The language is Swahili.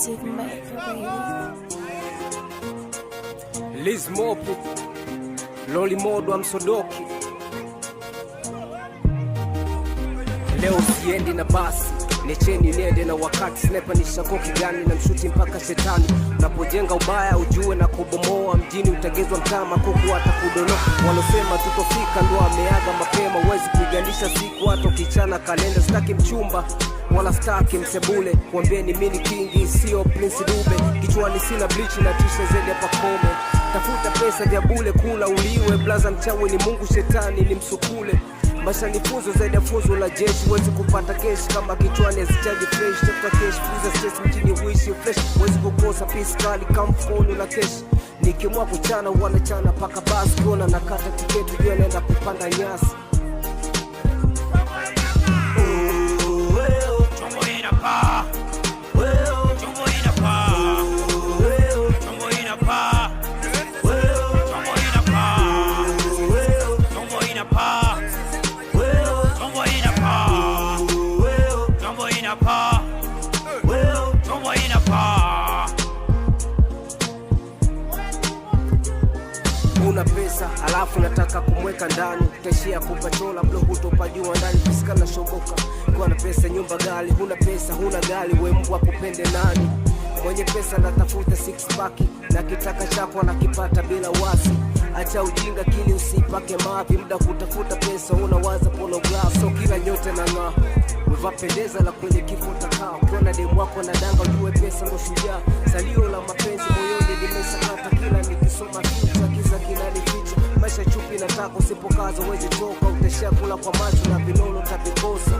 Creative Maker, Liz Mopu, Loli Modo wa Msodoki. Leo siendi na basi, necheni niende na wakati. Sniper ni shakoki gani na mshuti mpaka shetani. Unapojenga ubaya ujue na kubomoa. Mjini utagezwa mtama kuku hata kudono. Walosema tutofika ndo ameaga mapema. Uwezi kuiganisha siku hata ukichana kalenda. Sitaki mchumba wala staki msebule. Wambieni mini kingi sio Prince Dube. Kichwani sina bleach na tisha zedi hapa kome. Tafuta pesa vya bule kula uliwe. Blaza mchawi ni Mungu shetani ni msukule. Maisha ni funzo zaidi ya funzo la jeshi. Wezi kupata kesh kama kichwani hazichaji fresh. Tafuta kesh, fuza stress mjini huishi fresh. Wezi kukosa peace kali kama mfoni na kesh. Nikimwa kuchana wanachana paka basi. Kiona nakata tiketi vya naenda kupanda nyasi. Una pesa alafu nataka kumweka ndani. Utaishia kupachola blo hutopajua ndani. Fisika na shoboka kwa na pesa nyumba gali. Huna pesa huna gali we mbwa kupende nani. Mwenye pesa natafuta six pack. Na kitaka chako anakipata bila wasi. Acha ujinga kili usipake mavi. Muda kutafuta pesa unawaza pornography. So kila nyote na ng'aa wapendeza la kwenye kifo utakao. Ukiona demu wako na danga ujue pesa ndo shujaa. Salio la mapenzi moyoni limesakata. Kila nikisoma kicha kisa kinanificha. Maisha chupi nataka usipokaza uwezi toka. Utashia kula kwa macho na vinolo utavikosa.